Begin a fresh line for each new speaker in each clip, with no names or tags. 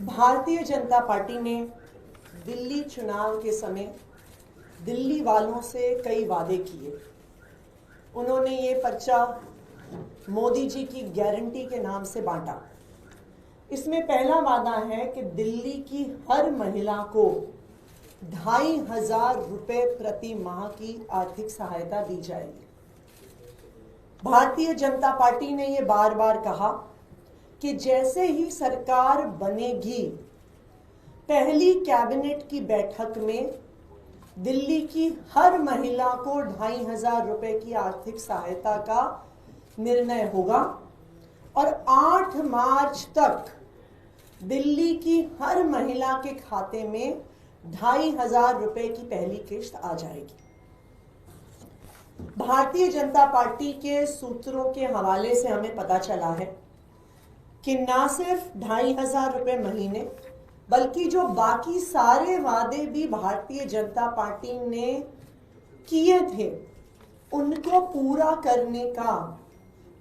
Bharatiya Janata party ने दिल्ली चुनाव के समय दिल्ली वालों से कई वादे किए। उन्होंने ये पर्चा मोदी जी की गारंटी के नाम से बांटा। इसमें पहला वादा है कि दिल्ली की हर महिला को 2500 रुपए प्रति माह की आर्थिक सहायता दी जाएगी। भारतीय जनता पार्टी ने ये बार बार कहा कि जैसे ही सरकार बनेगी, पहली कैबिनेट की बैठक में दिल्ली की हर महिला को 2500 रुपए की आर्थिक सहायता का निर्णय होगा और 8 मार्च तक दिल्ली की हर महिला के खाते में 2500 रुपए की पहली किश्त आ जाएगी। भारतीय जनता पार्टी के सूत्रों के हवाले से हमें पता चला है कि न सिर्फ 2500 रुपए महीने, बल्कि जो बाकी सारे वादे भी भारतीय जनता पार्टी ने किए थे, उनको पूरा करने का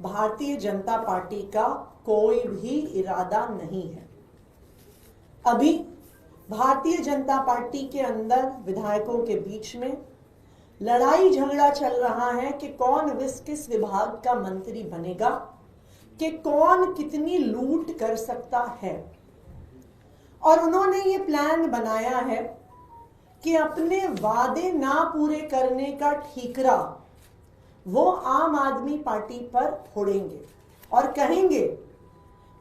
भारतीय जनता पार्टी का कोई भी इरादा नहीं है। अभी भारतीय जनता पार्टी के अंदर विधायकों के बीच में लड़ाई झगड़ा चल रहा है कि कौन किस विभाग का मंत्री बनेगा, कि कौन कितनी लूट कर सकता है। और उन्होंने ये प्लान बनाया है कि अपने वादे ना पूरे करने का ठीकरा वो आम आदमी पार्टी पर फोड़ेंगे और कहेंगे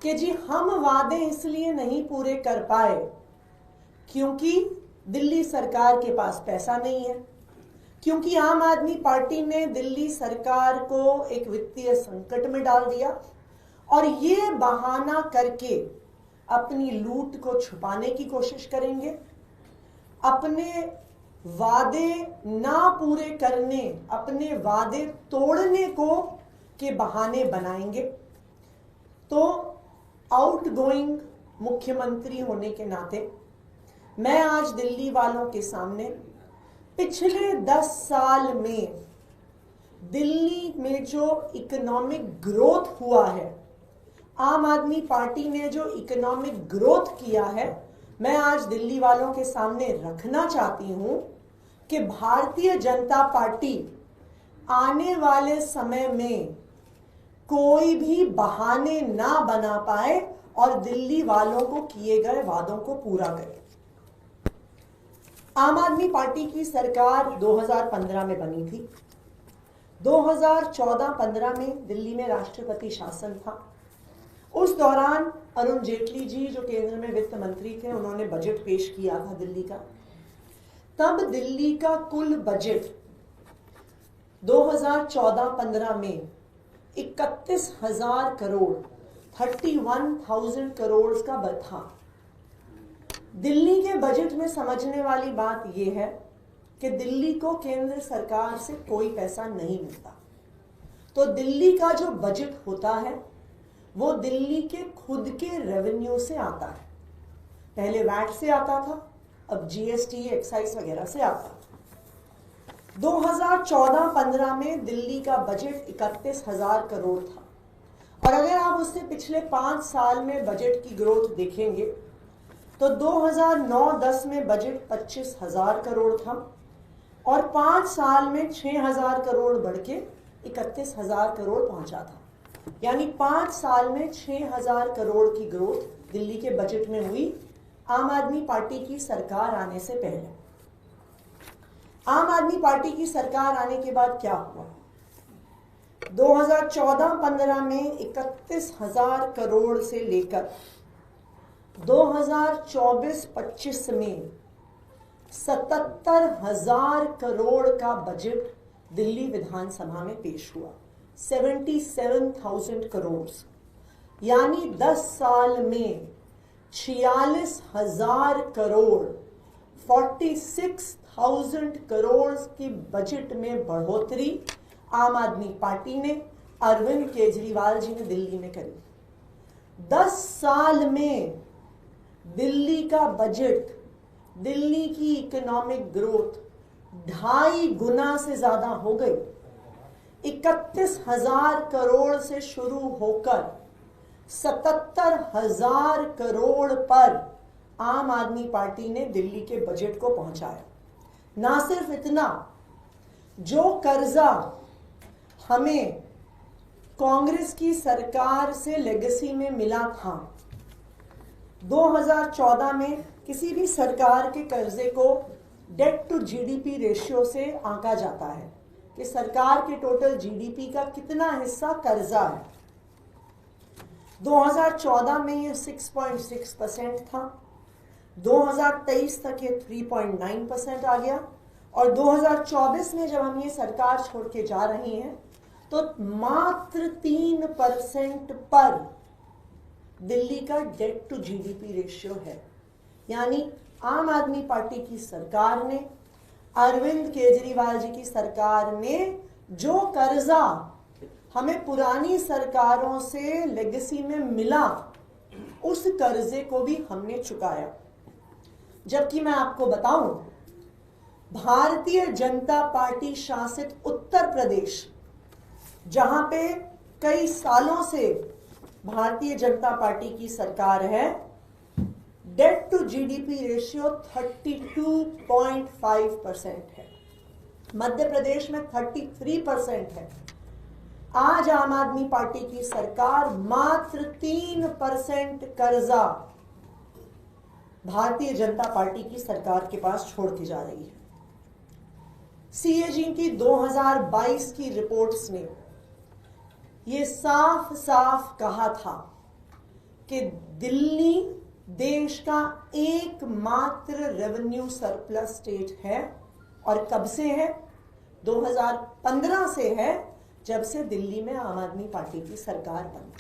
कि जी हम वादे इसलिए नहीं पूरे कर पाए क्योंकि दिल्ली सरकार के पास पैसा नहीं है, क्योंकि आम आदमी पार्टी ने दिल्ली सरकार को एक वित्तीय संकट में डाल दिया और ये बहाना करके अपनी लूट को छुपाने की कोशिश करेंगे, अपने वादे ना पूरे करने, अपने वादे तोड़ने को के बहाने बनाएंगे। तो आउटगोइंग मुख्यमंत्री होने के नाते मैं आज दिल्ली वालों के सामने पिछले 10 साल में दिल्ली में जो इकोनॉमिक ग्रोथ हुआ है, आम आदमी पार्टी ने जो इकोनॉमिक ग्रोथ किया है, मैं आज दिल्ली वालों के सामने रखना चाहती हूं कि भारतीय जनता पार्टी आने वाले समय में कोई भी बहाने ना बना पाए और दिल्ली वालों को किए गए वादों को पूरा करे। आम आदमी पार्टी की सरकार 2015 में बनी थी। 2014-15 में दिल्ली में राष्ट्रपति शासन था। उस दौरान अरुण जेटली जी जो केंद्र में वित्त मंत्री थे, उन्होंने बजट पेश किया था दिल्ली का। तब दिल्ली का कुल बजट 2014-15 में 31,000 करोड़ 31,000 करोड़ का था। दिल्ली के बजट में समझने वाली बात यह है कि दिल्ली को केंद्र सरकार से कोई पैसा नहीं मिलता। तो दिल्ली का जो बजट होता है वो दिल्ली के खुद के रेवेन्यू से आता है। पहले वैट से आता था, अब जीएसटी, एक्साइज वगैरह से आता है। 2014-15 में दिल्ली का बजट 31,000 करोड़ था और अगर आप उससे पिछले 5 साल में बजट की ग्रोथ देखेंगे तो 2009-10 में बजट 25,000 करोड़ था और 5 साल में 6,000 करोड़ बढ़ के 31,000 करोड़ पहुंचा था। यानी 5 साल में 6,000 करोड़ की ग्रोथ दिल्ली के बजट में हुई आम आदमी पार्टी की सरकार आने से पहले। आम आदमी पार्टी की सरकार आने के बाद क्या हुआ? 2014-15 में 31,000 करोड़ से लेकर 2024-25 में 77,000 करोड़ का बजट दिल्ली विधानसभा में पेश हुआ। 77,000 करोड़, यानी 10 साल में 46,000 करोड़ 46,000 करोड़ की बजट में बढ़ोतरी आम आदमी पार्टी ने, अरविंद केजरीवाल जी ने दिल्ली में करी। 10 साल में दिल्ली का बजट, दिल्ली की इकोनॉमिक ग्रोथ 2.5 गुना से ज्यादा हो गई। 31,000 करोड़ से शुरू होकर 77,000 करोड़ पर आम आदमी पार्टी ने दिल्ली के बजट को पहुंचाया। ना सिर्फ इतना, जो कर्जा हमें कांग्रेस की सरकार से लेगेसी में मिला था, 2014 में किसी भी सरकार के कर्जे को डेट टू जीडीपी रेशियो से आंका जाता है कि सरकार के टोटल जीडीपी का कितना हिस्सा कर्जा है। 2014 में ये 6.6% था, 2023 तक ये 3.9% आ गया, और 2024 में जब हम ये सरकार छोड़ के जा रहे हैं तो मात्र 3% पर दिल्ली का डेट टू जीडीपी रेशियो है। यानी आम आदमी पार्टी की सरकार ने, अरविंद केजरीवाल जी की सरकार ने जो कर्जा हमें पुरानी सरकारों से लेगेसी में मिला, उस कर्जे को भी हमने चुकाया। जबकि मैं आपको बताऊं, भारतीय जनता पार्टी शासित उत्तर प्रदेश, जहां पे कई सालों से भारतीय जनता पार्टी की सरकार है, डेट टू जीडीपी रेशियो 32.5% है। मध्य प्रदेश में 33% है। आज आम आदमी पार्टी की सरकार मात्र 3% कर्जा भारतीय जनता पार्टी की सरकार के पास छोड़ के जा रही है। सीएजी की 2022 की रिपोर्ट्स ने ये साफ साफ कहा था कि दिल्ली देश का एकमात्र रेवेन्यू सरप्लस स्टेट है। और कब से है? 2015 से है, जब से दिल्ली में आम आदमी पार्टी की सरकार बनी।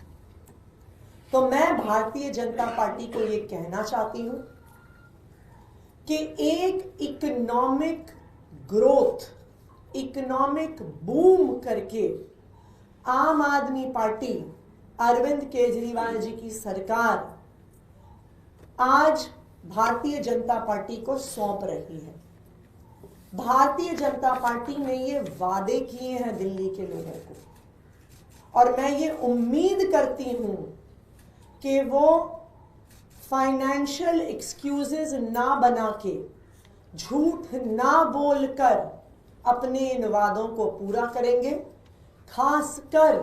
तो मैं भारतीय जनता पार्टी को ये कहना चाहती हूं कि एक इकोनॉमिक ग्रोथ, इकोनॉमिक बूम करके आम आदमी पार्टी, अरविंद केजरीवाल जी की सरकार आज भारतीय जनता पार्टी को सौंप रही है। भारतीय जनता पार्टी ने ये वादे किए हैं दिल्ली के लोगों को, और मैं ये उम्मीद करती हूं कि वो फाइनेंशियल एक्सक्यूजेस ना बना के, झूठ ना बोलकर अपने इन वादों को पूरा करेंगे। खासकर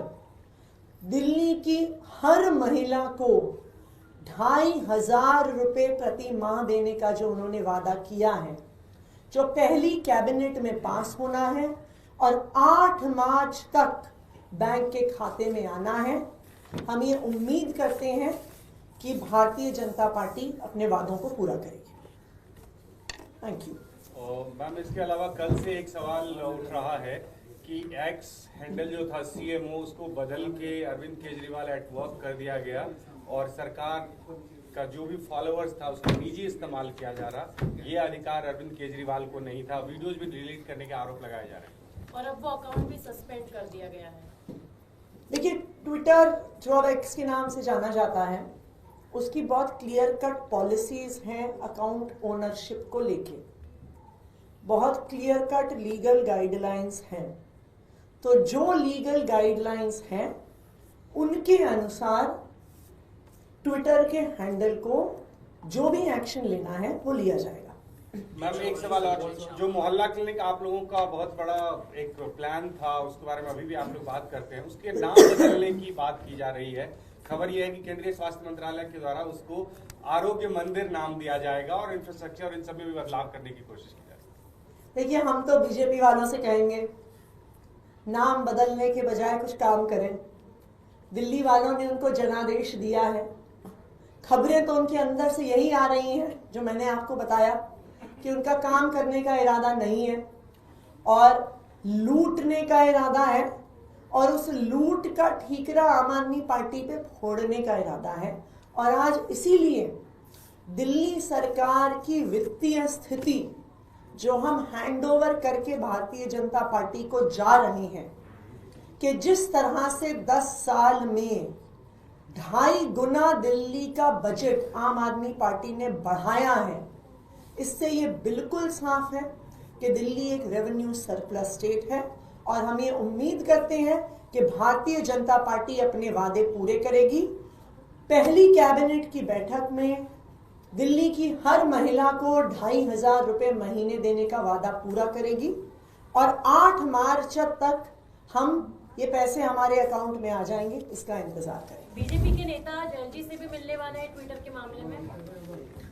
दिल्ली की हर महिला को 2,500 रुपए प्रति माह देने का जो उन्होंने वादा किया है, जो पहली कैबिनेट में पास होना है और 8 मार्च तक बैंक के खाते में आना है। हम ये उम्मीद करते हैं कि भारतीय जनता पार्टी अपने वादों को पूरा करेगी। Thank you.
मैम, इसके अलावा कल से एक सवाल उठ रहा है कि एक्स हैंडल जो था सीएमओ, उसको बदल के अरविंद केजरीवाल एट वर्क कर दिया गया, और सरकार का जो भी फॉलोअर्स था उसका निजी इस्तेमाल किया जा रहा। ये अधिकार अरविंद केजरीवाल को नहीं था। वीडियोज भी डिलीट करने के आरोप लगाए जा रहे हैं,
और अब वो अकाउंट भी सस्पेंड कर दिया गया है।
देखिए, ट्विटर जो अब एक्स के नाम से जाना जाता है, उसकी बहुत क्लियर कट पॉलिसीज हैं अकाउंट ओनरशिप को लेके, बहुत क्लियर कट लीगल गाइडलाइंस हैं। तो जो लीगल गाइडलाइंस हैं उनके अनुसार ट्विटर के हैंडल को जो भी एक्शन लेना है वो लिया जाएगा।
मैम, एक सवाल और, जो मोहल्ला क्लिनिक आप लोगों का बहुत बड़ा एक प्लान था, उसके बारे में अभी भी आप लोग बात करते हैं, उसके नाम बदलने की बात की जा रही है। खबर यह है कि केंद्रीय स्वास्थ्य मंत्रालय के द्वारा उसको आरोग्य मंदिर नाम दिया जाएगा और इंफ्रास्ट्रक्चर और इन सब में भी बदलाव करने की कोशिश की जाएगी।
देखिए, हम तो बीजेपी वालों से कहेंगे नाम बदलने के बजाय कुछ काम करें। दिल्ली वालों ने उनको जनादेश दिया है। खबरें तो उनके अंदर से यही आ रही हैं जो मैंने आपको बताया कि उनका काम करने का इरादा नहीं है और लूटने का इरादा है, और उस लूट का ठीकरा आम आदमी पार्टी पे फोड़ने का इरादा है। और आज इसीलिए दिल्ली सरकार की वित्तीय स्थिति जो हम हैंडओवर करके भारतीय जनता पार्टी को जा रहे हैं, कि जिस तरह से 10 साल में 2.5 गुना दिल्ली का बजट आम आदमी पार्टी ने बढ़ाया है, इससे ये बिल्कुल साफ है कि दिल्ली एक रेवेन्यू सरप्लस स्टेट है और हम ये उम्मीद करते हैं कि भारतीय जनता पार्टी अपने वादे पूरे करेगी। पहली कैबिनेट की बैठक में दिल्ली की हर महिला को 2,500 रुपए महीने देने का वादा पूरा करेगी और 8 मार्च तक हम ये पैसे हमारे अकाउंट में आ जाएंगे, इसका इंतजार करें।
बीजेपी के नेता जयंती से भी मिलने वाले हैं ट्विटर के मामले में।